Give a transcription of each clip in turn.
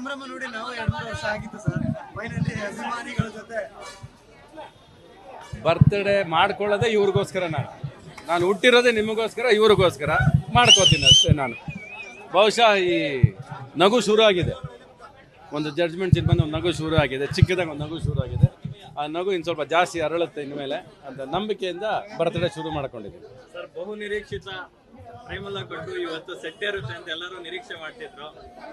ಸಂಭ್ರಮ ನೋಡಿ ನಾವು 2 ವರ್ಷ ಆಗಿತ್ತು ಸರ್. ಫೈನಲಿ ಅಭಿಮಾನಿಗಳ ಜೊತೆ ಬರ್ತ್ಡೇ ಮಾಡ್ಕೊಳ್ಳೋದೇ ಇವ್ರಿಗೋಸ್ಕರ. ನಾನು ಹುಟ್ಟಿರೋದೇ ನಿಮಗೋಸ್ಕರ, ಇವ್ರಿಗೋಸ್ಕರ ಮಾಡ್ಕೋತೀನಿ ಅಷ್ಟೇ. ನಾನು ಬಹುಶಃ ಈ ನಗು ಶುರು ಆಗಿದೆ, ಒಂದು ಜಡ್ಜ್ಮೆಂಟ್ ಸಿನಿಮಾದ ಒಂದು ನಗು ಶುರು ಆಗಿದೆ, ಚಿಕ್ಕದಾಗ ಒಂದು ನಗು ಶುರು ಆಗಿದೆ. ಆ ನಗು ಇನ್ನು ಸ್ವಲ್ಪ ಜಾಸ್ತಿ ಅರಳುತ್ತೆ ಇನ್ಮೇಲೆ ಅಂತ ನಂಬಿಕೆಯಿಂದ ಬರ್ತ್ಡೇ ಶುರು ಮಾಡ್ಕೊಂಡಿದ್ದೀನಿ ಸರ್. ಬಹು ನಿರೀಕ್ಷಿತ ಪ್ರೇಮಲ ಕೊಟ್ಟು ಇವತ್ತು ಸೆಟ್ ಇರುತ್ತೆ ಅಂತ ಎಲ್ಲರೂ ನಿರೀಕ್ಷೆ ಮಾಡ್ತಿದ್ರು,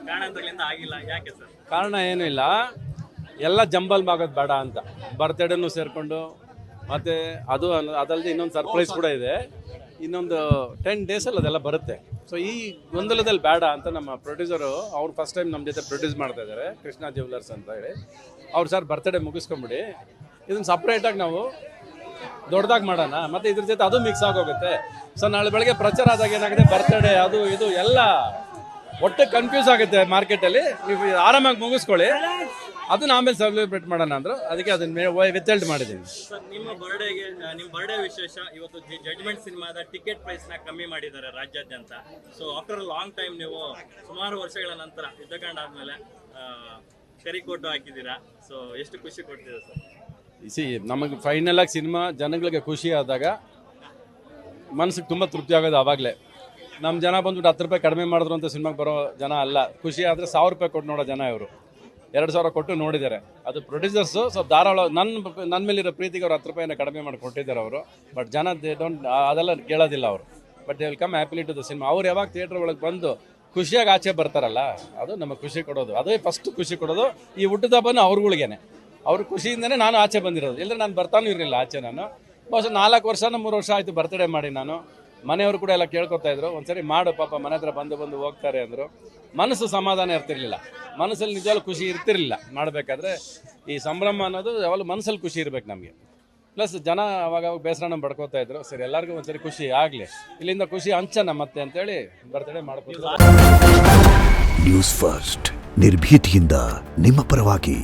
ಕಾರಣಗಳಿಂದ ಆಗಿಲ್ಲ. ಯಾಕೆ ಸರ್? ಕಾರಣ ಏನೂ ಇಲ್ಲ, ಎಲ್ಲ ಜಂಬಲ್ ಆಗೋದು ಬೇಡ ಅಂತ ಬರ್ತ್ಡೇನೂ ಸೇರಿಕೊಂಡು, ಮತ್ತು ಅದಲ್ಲದೆ ಇನ್ನೊಂದು ಸರ್ಪ್ರೈಸ್ ಕೂಡ ಇದೆ. ಇನ್ನೊಂದು 10 ಡೇಸಲ್ಲಿ ಅದೆಲ್ಲ ಬರುತ್ತೆ. ಸೊ ಈ ಗೊಂದಲದಲ್ಲಿ ಬೇಡ ಅಂತ ನಮ್ಮ ಪ್ರೊಡ್ಯೂಸರು, ಅವ್ರು ಫಸ್ಟ್ ಟೈಮ್ ನಮ್ಮ ಜೊತೆ ಪ್ರೊಡ್ಯೂಸ್ ಮಾಡ್ತಾ ಇದ್ದಾರೆ, ಕೃಷ್ಣ ಜ್ಯುವೆಲರ್ಸ್ ಅಂತ ಹೇಳಿ. ಅವ್ರು ಸರ್ ಬರ್ತ್ಡೇ ಮುಗಿಸ್ಕೊಂಬಿಡಿ, ಇದನ್ನು ಸಪ್ರೇಟಾಗಿ ನಾವು ದೊಡ್ಡದಾಗಿ ಮಾಡೋಣ, ಮತ್ತು ಇದ್ರ ಜೊತೆ ಅದು ಮಿಕ್ಸ್ ಆಗೋಗುತ್ತೆ. ಸೊ ನಾಳೆ ಬೆಳಗ್ಗೆ ಪ್ರಚಾರ ಆದಾಗ ಏನಾಗಿದೆ, ಬರ್ತ್ಡೇ ಅದು ಇದು ಎಲ್ಲ ಒಟ್ಟು ಕನ್ಫ್ಯೂಸ್ ಆಗುತ್ತೆ ಮಾರ್ಕೆಟಲ್ಲಿ. ನೀವು ಆರಾಮಾಗಿ ಮುಗಿಸ್ಕೊಳ್ಳಿ, ಅದನ್ನ ಆಮೇಲೆ ಸೆಲೆಬ್ರೇಟ್ ಮಾಡೋಣ ಅಂದರು. ಅದಕ್ಕೆ ಅದನ್ನ ವಿತ್ಹೆಲ್ಡ್ ಮಾಡಿದ್ದೀನಿ. ಸರ್, ನಿಮ್ಮ ಬರ್ಡೇ ವಿಶೇಷ ಇವತ್ತು ಜಡ್ಜ್ಮೆಂಟ್ ಸಿನಿಮಾದ ಟಿಕೆಟ್ ಪ್ರೈಸ್ನ ಕಮ್ಮಿ ಮಾಡಿದ್ದಾರೆ ರಾಜ್ಯಾದ್ಯಂತ. ಸೊ ಆಫ್ಟರ್ ಲಾಂಗ್ ಟೈಮ್ ನೀವು ಸುಮಾರು ವರ್ಷಗಳ ನಂತರ ಯುದ್ಧಕಾಂಡ ಆದಮೇಲೆ ತೆರಿಕೋಟು ಹಾಕಿದ್ದೀರಾ. ಸೊ ಎಷ್ಟು ಖುಷಿ ಕೊಡ್ತೀರಾ ಸರ್? ನಮಗೆ ಫೈನಲ್ ಆಗಿ ಸಿನಿಮಾ ಜನಗಳಿಗೆ ಖುಷಿ ಆದಾಗ ಮನಸ್ಸಿಗೆ ತುಂಬ ತೃಪ್ತಿ ಆಗೋದು ಆವಾಗಲೇ. ನಮ್ಮ ಜನ ಬಂದ್ಬಿಟ್ಟು 10 ರೂಪಾಯಿ ಕಡಿಮೆ ಮಾಡಿದ್ರು ಅಂತ ಸಿನಿಮಾಗೆ ಬರೋ ಜನ ಅಲ್ಲ. ಖುಷಿ ಆದರೆ 1000 ರೂಪಾಯಿ ಕೊಟ್ಟು ನೋಡೋ ಜನ ಇವರು. 2000 ಕೊಟ್ಟು ನೋಡಿದ್ದಾರೆ. ಅದು ಪ್ರೊಡ್ಯೂಸರ್ಸು ಸ್ವಲ್ಪ ಧಾರಾಳ ನನ್ನ ಮೇಲಿರೋ ಪ್ರೀತಿಗೆ ಅವ್ರು 10 ರೂಪಾಯಿನ ಕಡಿಮೆ ಮಾಡಿ ಕೊಟ್ಟಿದ್ದಾರೆ ಅವರು. ಬಟ್ ಜನ ಅದೆಲ್ಲ ಕೇಳೋದಿಲ್ಲ ಅವರು. But they will come happily to the cinema. ಅವ್ರು ಯಾವಾಗ ಥಿಯೇಟ್ರ್ ಒಳಗೆ ಬಂದು ಖುಷಿಯಾಗಿ ಆಚೆ ಬರ್ತಾರಲ್ಲ, ಅದು ನಮಗೆ ಖುಷಿ ಕೊಡೋದು. ಅದೇ ಫಸ್ಟ್ ಖುಷಿ ಕೊಡೋದು. ಈ ಹುಟ್ಟಿದ ಹಬ್ಬನೂ ಅವ್ರುಗಳಿಗೇನೆ, ಅವ್ರ ಖುಷಿಯಿಂದನೇ ನಾನು ಆಚೆ ಬಂದಿರೋದು. ಇಲ್ಲದ್ರೆ ನಾನು ಬರ್ತಾನೂ ಇರಲಿಲ್ಲ ಆಚೆ. ನಾನು ಬಹುಶಃ 4 ವರ್ಷನೋ 3 ವರ್ಷ ಆಯಿತು ಬರ್ತ್ಡೇ ಮಾಡಿ. ನಾನು ಮನೆಯವರು ಕೂಡ ಎಲ್ಲ ಕೇಳ್ಕೊತಾ ಇದ್ರು, ಒಂದ್ಸರಿ ಮಾಡು ಪಾಪ, ಮನೆ ಹತ್ರ ಬಂದು ಹೋಗ್ತಾರೆ ಅಂದರು. ಮನಸ್ಸು ಸಮಾಧಾನ ಇರ್ತಿರ್ಲಿಲ್ಲ, ಮನಸ್ಸಲ್ಲಿ ನಿಜವಾಗ್ಲೂ ಖುಷಿ ಇರ್ತಿರ್ಲಿಲ್ಲ ಮಾಡಬೇಕಾದ್ರೆ. ಈ ಸಂಭ್ರಮ ಅನ್ನೋದು ಯಾವಾಗಲೂ ಮನಸ್ಸಲ್ಲಿ ಖುಷಿ ಇರ್ಬೇಕು ನಮಗೆ. ಪ್ಲಸ್ ಜನ ಅವಾಗ ಬೇಸರನ ಪಡ್ಕೋತಾ ಇದ್ರು. ಸರಿ, ಎಲ್ಲರಿಗೂ ಒಂದ್ಸರಿ ಖುಷಿ ಆಗಲಿ, ಇಲ್ಲಿಂದ ಖುಷಿ ಹಂಚನ ಮತ್ತೆ ಅಂತೇಳಿ ಬರ್ತ್ಡೇ ಮಾಡ್ಬೋದು. ನ್ಯೂಸ್ ಫಸ್ಟ್, ನಿರ್ಭೀತಿಯಿಂದ ನಿಮ್ಮ ಪರವಾಗಿ.